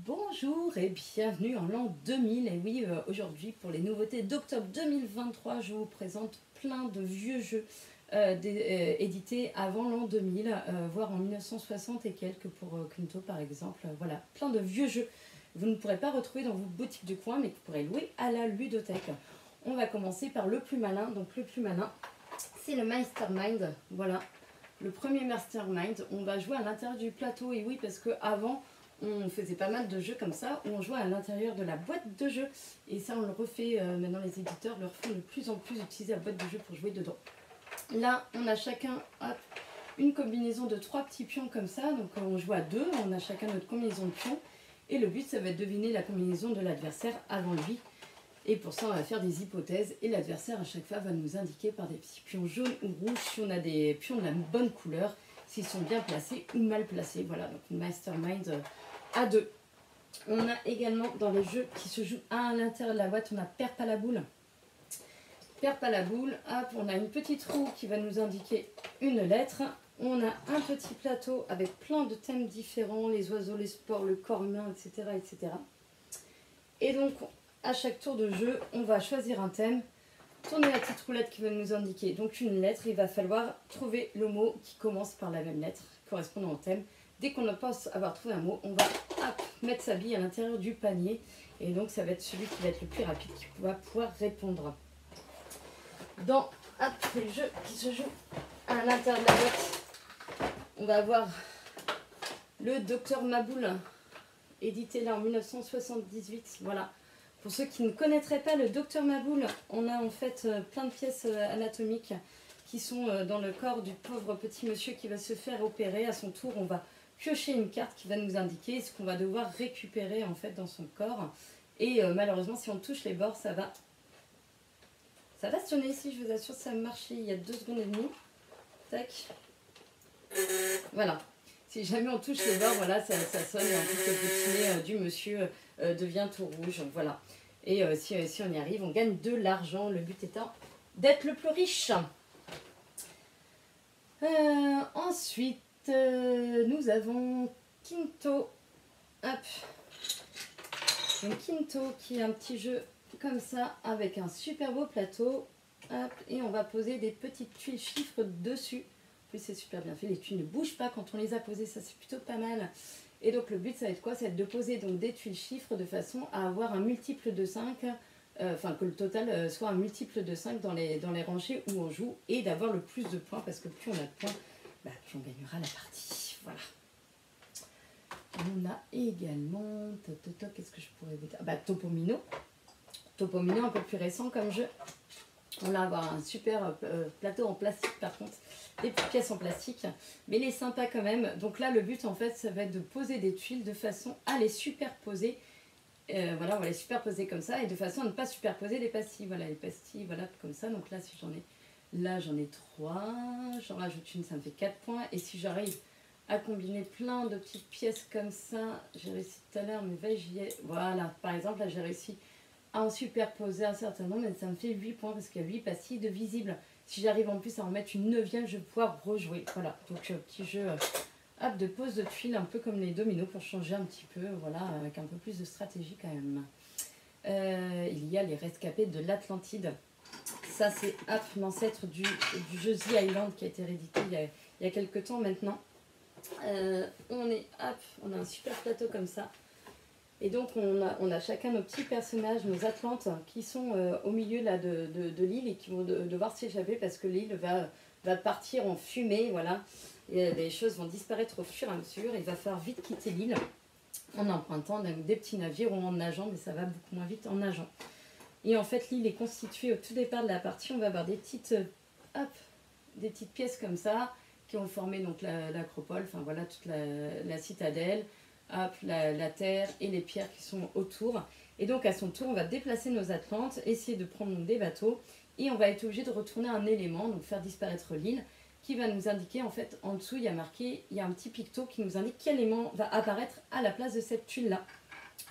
Bonjour et bienvenue en l'an 2000. Et oui, aujourd'hui pour les nouveautés d'octobre 2023, je vous présente plein de vieux jeux édités avant l'an 2000, voire en 1960 et quelques pour Kunto par exemple. Voilà, plein de vieux jeux que vous ne pourrez pas retrouver dans vos boutiques du coin mais que vous pourrez louer à la ludothèque. On va commencer par le plus malin. Donc le plus malin, c'est le Mastermind. Voilà, le premier Mastermind. On va jouer à l'intérieur du plateau. Et oui, parce qu'avant, on faisait pas mal de jeux comme ça, où on jouait à l'intérieur de la boîte de jeu. Et ça, on le refait, maintenant les éditeurs le refont de plus en plus, utiliser la boîte de jeu pour jouer dedans. Là, on a chacun une combinaison de 3 petits pions comme ça. Donc on joue à 2, on a chacun notre combinaison de pions. Et le but, ça va être de deviner la combinaison de l'adversaire avant lui. Et pour ça, on va faire des hypothèses. Et l'adversaire, à chaque fois, va nous indiquer par des petits pions jaunes ou rouges si on a des pions de la bonne couleur, s'ils sont bien placés ou mal placés. Voilà, donc une Mastermind à 2. On a également dans les jeux qui se jouent à l'intérieur de la boîte, on a Perds pas la boule. Perds pas la boule, hop, on a une petite roue qui va nous indiquer une lettre. On a un petit plateau avec plein de thèmes différents, les oiseaux, les sports, le corps humain, etc. etc. Et donc, à chaque tour de jeu, on va choisir un thème, tourner la petite roulette qui va nous indiquer donc une lettre. Il va falloir trouver le mot qui commence par la même lettre correspondant au thème. Dès qu'on pense avoir trouvé un mot, on va mettre sa bille à l'intérieur du panier. Et donc, ça va être celui qui va être le plus rapide qui va pouvoir répondre. Dans les jeux qui se jouent à l'intérieur de la boîte, on va avoir le Docteur Maboul, édité là en 1978. Voilà. Pour ceux qui ne connaîtraient pas le Docteur Maboul, on a en fait plein de pièces anatomiques qui sont dans le corps du pauvre petit monsieur qui va se faire opérer. À son tour, on va piocher une carte qui va nous indiquer ce qu'on va devoir récupérer en fait dans son corps. Et malheureusement, si on touche les bords, ça va sonner ici. Je vous assure, ça a marché il y a 2 secondes et demie. Tac. Voilà. Si jamais on touche les bords, voilà, ça sonne et en fait le petit nez du monsieur devient tout rouge. Voilà. Et si on y arrive, on gagne de l'argent. Le but étant d'être le plus riche. Ensuite, nous avons Kinto. Hop. Donc Kinto qui est un petit jeu comme ça avec un super beau plateau. Hop. Et on va poser des petites tuiles chiffres dessus. En plus, c'est super bien fait. Les tuiles ne bougent pas quand on les a posées. Ça, c'est plutôt pas mal. Et donc, le but, ça va être quoi? Ça va être de poser donc, des tuiles chiffres de façon à avoir un multiple de 5. Enfin, que le total soit un multiple de 5 dans les rangées où on joue. Et d'avoir le plus de points. Parce que plus on a de points, plus on gagnera la partie. Voilà. On a également... Qu'est-ce que je pourrais vous dire? Topomino. Topomino, un peu plus récent comme jeu. On va avoir un super plateau en plastique par contre, des petites pièces en plastique, mais il est sympa quand même. Donc là, le but en fait, ça va être de poser des tuiles de façon à les superposer. Voilà, on va les superposer comme ça et de façon à ne pas superposer les pastilles. Voilà, les pastilles, voilà, comme ça. Donc là, si j'en ai, là j'en ai 3, j'en rajoute une, ça me fait 4 points. Et si j'arrive à combiner plein de petites pièces comme ça, j'ai réussi tout à l'heure, mais j'y ai. Voilà, par exemple, là j'ai réussi à en superposer un certain nombre, mais ça me fait 8 points parce qu'il y a 8 pastilles de visibles. Si j'arrive en plus à en mettre une 9e, je vais pouvoir rejouer. Voilà, donc petit jeu de pose de tuiles, un peu comme les dominos pour changer un petit peu, voilà, avec un peu plus de stratégie quand même. Il y a les rescapés de l'Atlantide. Ça, c'est l'ancêtre du jeu The Island qui a été réédité il y a quelques temps maintenant. On a un super plateau comme ça. Et donc on a chacun nos petits personnages, nos Atlantes, qui sont au milieu là, de l'île et qui vont devoir s'échapper parce que l'île va partir en fumée, voilà. Et les choses vont disparaître au fur et à mesure. Il va falloir vite quitter l'île en empruntant des petits navires ou en nageant, mais ça va beaucoup moins vite en nageant. Et en fait l'île est constituée au tout départ de la partie, on va avoir des petites pièces comme ça qui vont former donc l'acropole, enfin voilà toute la citadelle. La terre et les pierres qui sont autour. Et donc à son tour, on va déplacer nos Atlantes, essayer de prendre des bateaux et on va être obligé de retourner un élément, donc faire disparaître l'île, qui va nous indiquer, en fait, en dessous, il y a marqué, il y a un petit picto qui nous indique quel élément va apparaître à la place de cette tuile-là.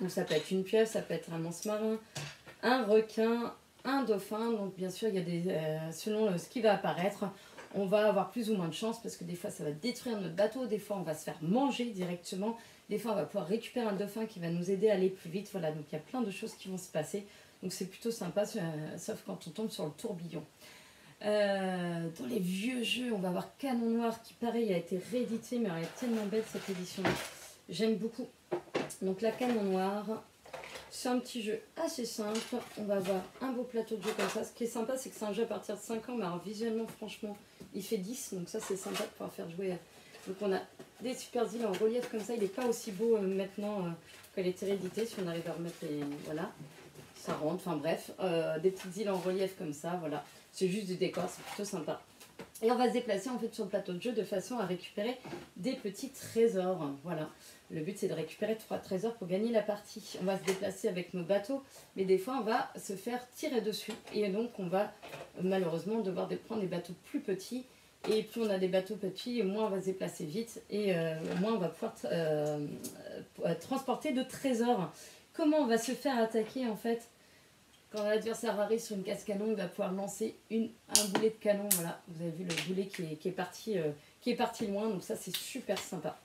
Donc ça peut être une pieuvre, ça peut être un monstre marin, un requin, un dauphin. Donc bien sûr, il y a selon ce qui va apparaître. On va avoir plus ou moins de chance parce que des fois ça va détruire notre bateau, des fois on va se faire manger directement, des fois on va pouvoir récupérer un dauphin qui va nous aider à aller plus vite. Voilà, donc il y a plein de choses qui vont se passer. Donc c'est plutôt sympa, sauf quand on tombe sur le tourbillon. Dans les vieux jeux, on va avoir Canon Noir qui pareil a été réédité, mais elle est tellement belle cette édition. J'aime beaucoup. Donc la Canon Noir, c'est un petit jeu assez simple. On va avoir un beau plateau de jeu comme ça. Ce qui est sympa, c'est que c'est un jeu à partir de 5 ans, mais alors visuellement, franchement, il fait 10. Donc ça, c'est sympa de pouvoir faire jouer. Donc on a des super îles en relief comme ça. Il n'est pas aussi beau maintenant qu'elle était réédité. Si on arrive à remettre les... Voilà, ça rentre. Enfin bref, des petites îles en relief comme ça, voilà. C'est juste du décor, c'est plutôt sympa. Et on va se déplacer en fait sur le plateau de jeu de façon à récupérer des petits trésors. Voilà. Le but c'est de récupérer 3 trésors pour gagner la partie. On va se déplacer avec nos bateaux, mais des fois on va se faire tirer dessus. Et donc on va malheureusement devoir prendre des bateaux plus petits. Et plus on a des bateaux petits, moins on va se déplacer vite et moins on va pouvoir transporter de trésors. Comment on va se faire attaquer en fait? Quand l'adversaire arrive sur une casse-canon, il va pouvoir lancer un boulet de canon. Voilà, vous avez vu le boulet qui est parti loin, donc ça c'est super sympa.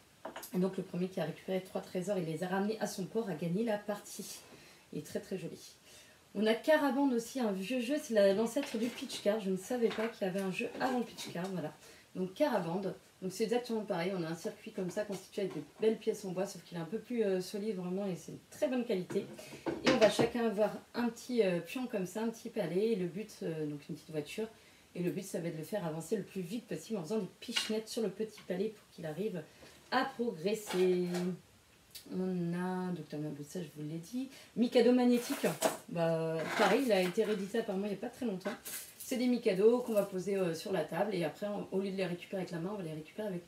Et donc le premier qui a récupéré 3 trésors, il les a ramenés à son port, a gagné la partie. Il est très très joli. On a Carabande aussi, un vieux jeu, c'est l'ancêtre du pitch car. Je ne savais pas qu'il y avait un jeu avant le pitch car, voilà. Donc Carabande, donc c'est exactement pareil, on a un circuit comme ça constitué avec de belles pièces en bois, sauf qu'il est un peu plus solide vraiment et c'est de très bonne qualité. Et on va chacun avoir un petit pion comme ça, un petit palais, et le but, donc une petite voiture, et le but ça va être de le faire avancer le plus vite possible en faisant des pichenettes sur le petit palais pour qu'il arrive à progresser. On a Docteur Mabou, ça je vous l'ai dit. Mikado magnétique, bah, pareil, il a été réédité apparemment il n'y a pas très longtemps. C'est des Mikado qu'on va poser sur la table et après, au lieu de les récupérer avec la main, on va les récupérer avec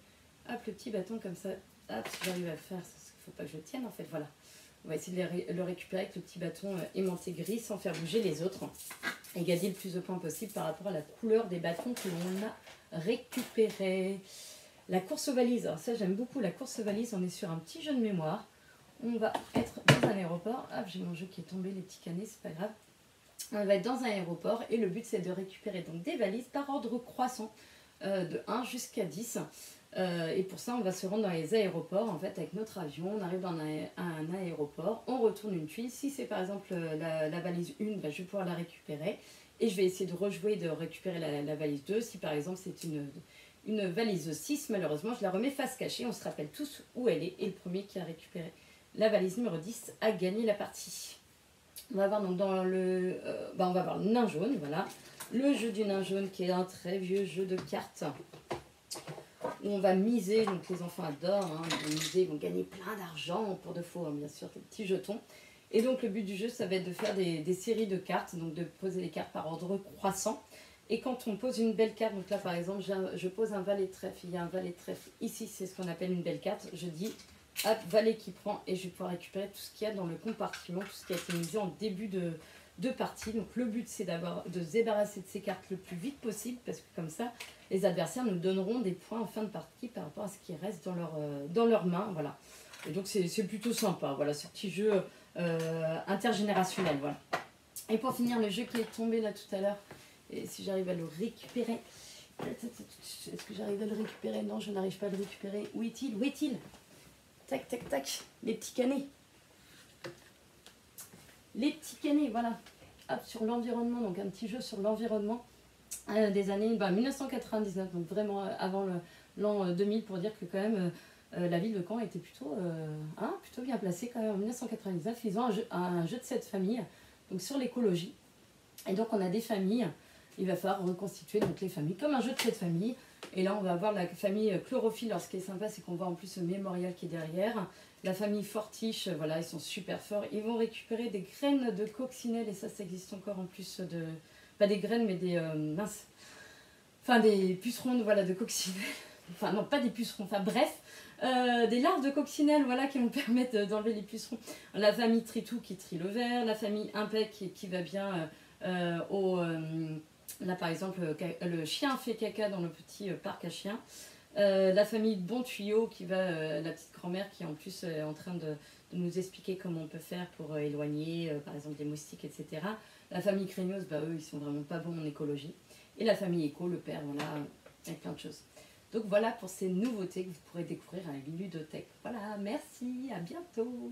hop, le petit bâton comme ça. Hop, si j'arrive à le faire, il ne faut pas que je le tienne en fait, voilà. On va essayer de le récupérer avec le petit bâton aimanté gris sans faire bouger les autres et gagner le plus de points possible par rapport à la couleur des bâtons que l'on a récupérés. La course aux valises, alors ça j'aime beaucoup la course aux valises, on est sur un petit jeu de mémoire. On va être dans un aéroport, hop j'ai mon jeu qui est tombé, les petits canets, c'est pas grave. On va être dans un aéroport et le but c'est de récupérer donc des valises par ordre croissant de 1 jusqu'à 10. Et pour ça on va se rendre dans les aéroports en fait avec notre avion, on arrive dans un aéroport, on retourne une tuile. Si c'est par exemple la valise 1, bah, je vais pouvoir la récupérer et je vais essayer de rejouer de récupérer la valise 2. Si par exemple c'est une valise 6, malheureusement je la remets face cachée, on se rappelle tous où elle est et le premier qui a récupéré la valise numéro 10 a gagné la partie. On va voir donc dans le on va voir le nain jaune, voilà. Le jeu du nain jaune qui est un très vieux jeu de cartes où on va miser, donc les enfants adorent, hein, ils vont miser, ils vont gagner plein d'argent pour de faux, hein, bien sûr, des petits jetons. Et donc le but du jeu, ça va être de faire des séries de cartes, donc de poser les cartes par ordre croissant. Et quand on pose une belle carte, donc là par exemple, je pose un valet de trèfle, il y a un valet de trèfle ici, c'est ce qu'on appelle une belle carte, je dis hop, valet qui prend et je vais pouvoir récupérer tout ce qu'il y a dans le compartiment, tout ce qui a été misé en début de partie. Donc le but c'est de se débarrasser de ces cartes le plus vite possible parce que comme ça les adversaires nous donneront des points en fin de partie par rapport à ce qui reste dans leurs mains, voilà. Et donc c'est plutôt sympa, voilà, ce petit jeu intergénérationnel, voilà. Et pour finir, le jeu qui est tombé là tout à l'heure, et si j'arrive à le récupérer, est-ce que j'arrive à le récupérer? Non, je n'arrive pas à le récupérer. Où est-il? Où est-il? Tac, tac, tac, les petits canets. Les petits canets, voilà. Hop, sur l'environnement, donc un petit jeu sur l'environnement des années 1999, donc vraiment avant l'an 2000, pour dire que quand même la ville de Caen était plutôt bien placée quand même en 1999. Ils ont un jeu de cette famille, donc sur l'écologie. Et donc on a des familles, il va falloir reconstituer donc les familles comme un jeu de cette famille. Et là on va avoir la famille chlorophylle. Alors ce qui est sympa c'est qu'on voit en plus le mémorial qui est derrière. La famille Fortiche, voilà, ils sont super forts. Ils vont récupérer des graines de coccinelle et ça existe encore en plus de... Pas des graines mais des... mince. Enfin des pucerons voilà, de coccinelle. Enfin non, pas des pucerons, enfin bref. Des larves de coccinelle voilà, qui vont permettre d'enlever les pucerons. La famille Tritou qui trie le verre. La famille Impec qui va bien là par exemple le chien fait caca dans le petit parc à chiens. La famille Bon Tuyau qui va, la petite grand-mère qui en plus est en train de nous expliquer comment on peut faire pour éloigner par exemple des moustiques, etc. La famille Craignos, bah eux ils sont vraiment pas bons en écologie. Et la famille Éco, le père, voilà, avec plein de choses. Donc voilà pour ces nouveautés que vous pourrez découvrir à la ludothèque. Voilà, merci, à bientôt.